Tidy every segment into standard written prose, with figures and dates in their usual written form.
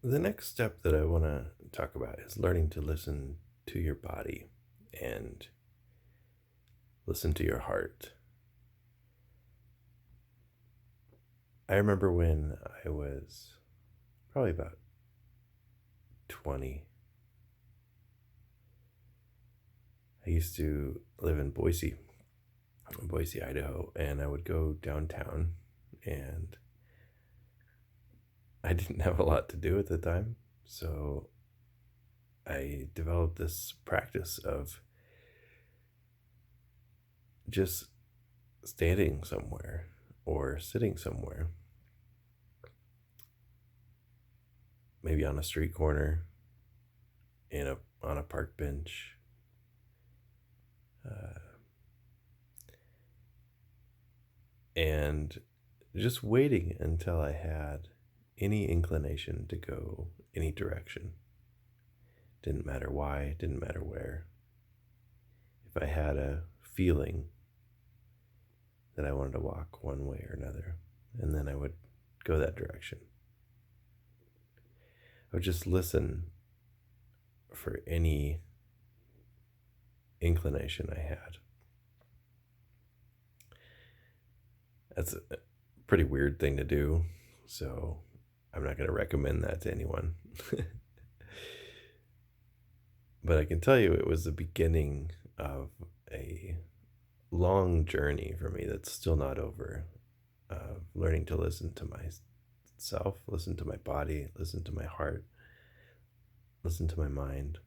The next step that I want to talk about is learning to listen to your body and listen to your heart. I remember when I was probably about 20, I used to live in Boise, Idaho, and I would go downtown, and I didn't have a lot to do at the time. So I developed this practice of just standing somewhere or sitting somewhere, maybe on a street corner, on a park bench, uh, and just waiting until I had any inclination to go any direction. Didn't matter why, didn't matter where. If I had a feeling that I wanted to walk one way or another, and then I would go that direction. I would just listen for any inclination I had. That's a pretty weird thing to do, so I'm not going to recommend that to anyone. But I can tell you it was the beginning of a long journey for me that's still not over. Learning to listen to myself, listen to my body, listen to my heart, listen to my mind.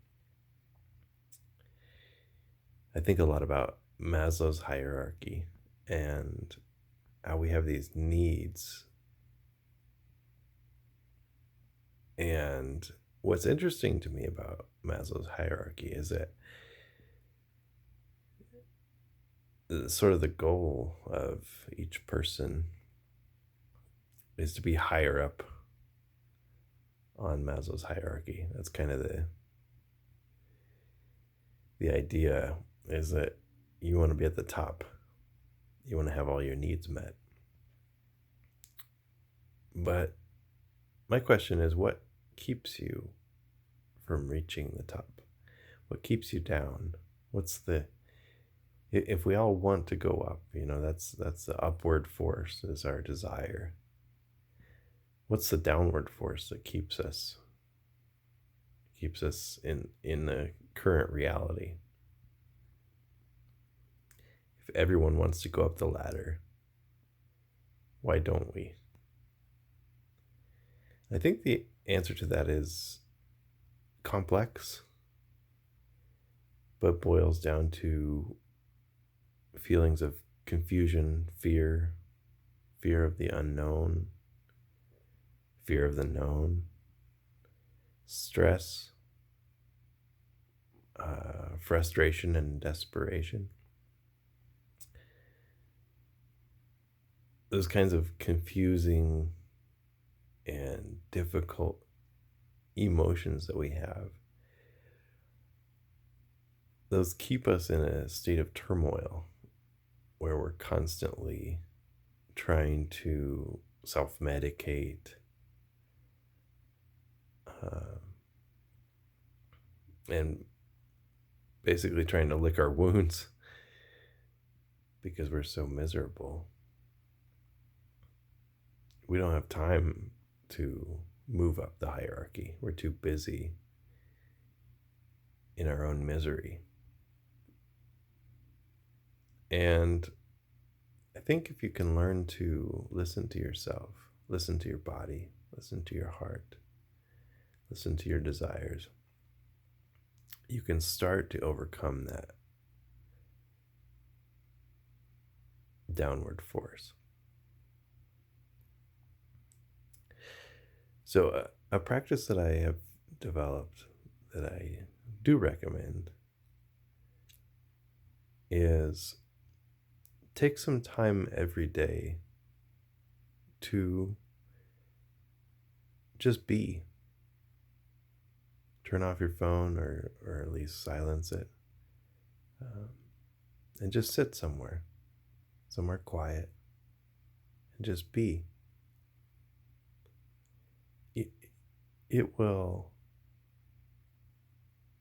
I think a lot about Maslow's hierarchy and how we have these needs. And what's interesting to me about Maslow's hierarchy is that sort of the goal of each person is to be higher up on Maslow's hierarchy. That's kind of the idea, is that you want to be at the top. You want to have all your needs met. But my question is, what keeps you from reaching the top? What keeps you down? What's the if we all want to go up, that's the upward force is our desire. What's the downward force that keeps us in the current reality? If everyone wants to go up the ladder, why don't we? I think the answer to that is complex, but boils down to feelings of confusion, fear of the unknown, fear of the known, stress, frustration, and desperation. Those kinds of confusing and difficult emotions that we have, those keep us in a state of turmoil where we're constantly trying to self medicate, and basically trying to lick our wounds because we're so miserable. We don't have time to move up the hierarchy. We're too busy in our own misery. And I think if you can learn to listen to yourself, listen to your body, listen to your heart, listen to your desires, you can start to overcome that downward force. So, a practice that I have developed that I do recommend is take some time every day to just be. Turn off your phone, or at least silence it, um, and just sit somewhere quiet, and just be. it will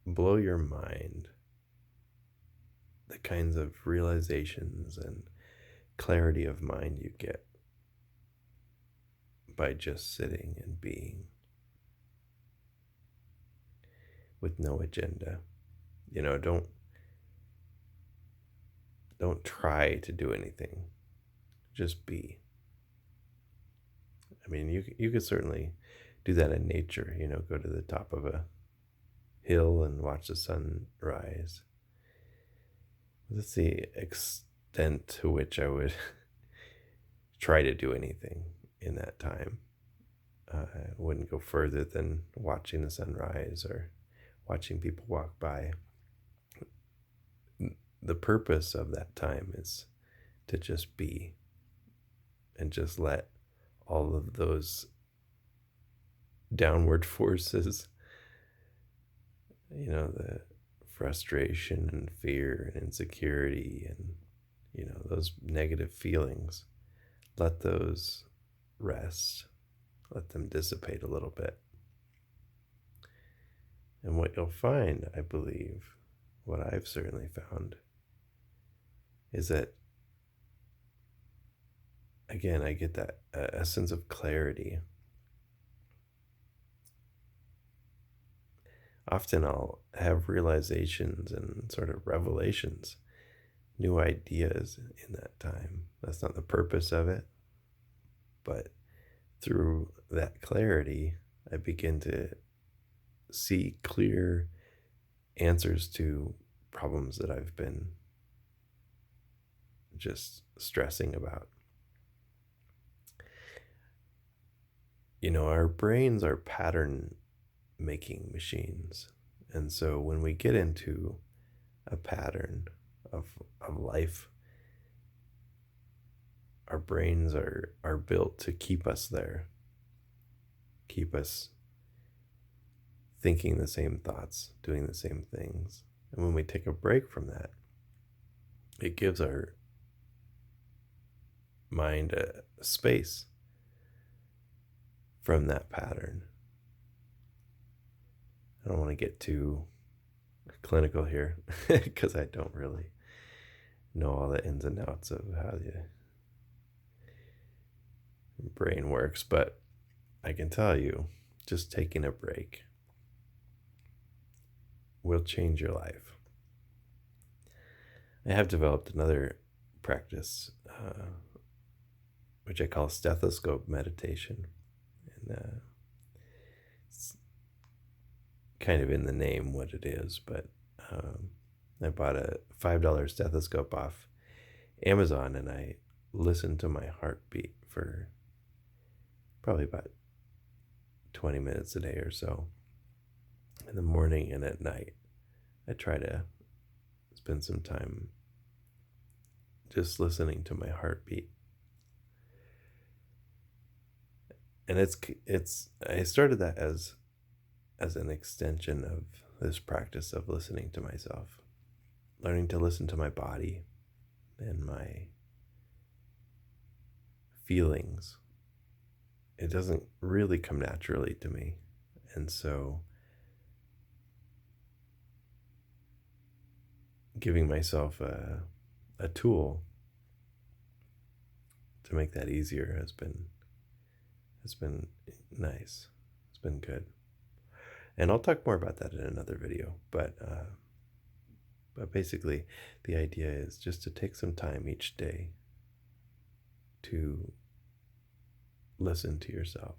blow your mind the kinds of realizations and clarity of mind you get by just sitting and being with no agenda. Don't try to do anything. Just be. I mean, you could certainly do that in nature, go to the top of a hill and watch the sun rise. That's the extent to which I would try to do anything in that time. I wouldn't go further than watching the sunrise or watching people walk by. The purpose of that time is to just be and just let all of those downward forces, the frustration and fear and insecurity and, those negative feelings, let those rest, let them dissipate a little bit. And what you'll find, I believe, what I've certainly found, is that, again, I get that a sense of clarity. Often I'll have realizations and sort of revelations, new ideas in that time. That's not the purpose of it, but through that clarity, I begin to see clear answers to problems that I've been just stressing about. Our brains are pattern making machines. And so when we get into a pattern of life, our brains are built to keep us there, keep us thinking the same thoughts, doing the same things. And when we take a break from that, it gives our mind a space from that pattern. I don't want to get too clinical here because I don't really know all the ins and outs of how the brain works, but I can tell you, just taking a break will change your life. I have developed another practice, which I call stethoscope meditation. And it's kind of in the name what it is, but I bought a $5 stethoscope off Amazon, and I listened to my heartbeat for probably about 20 minutes a day or so. In the morning and at night, I try to spend some time just listening to my heartbeat. And I started that as an extension of this practice of listening to myself, learning to listen to my body and my feelings. It doesn't really come naturally to me. And so giving myself a tool to make that easier has been nice. It's been good. And I'll talk more about that in another video, but basically the idea is just to take some time each day to listen to yourself.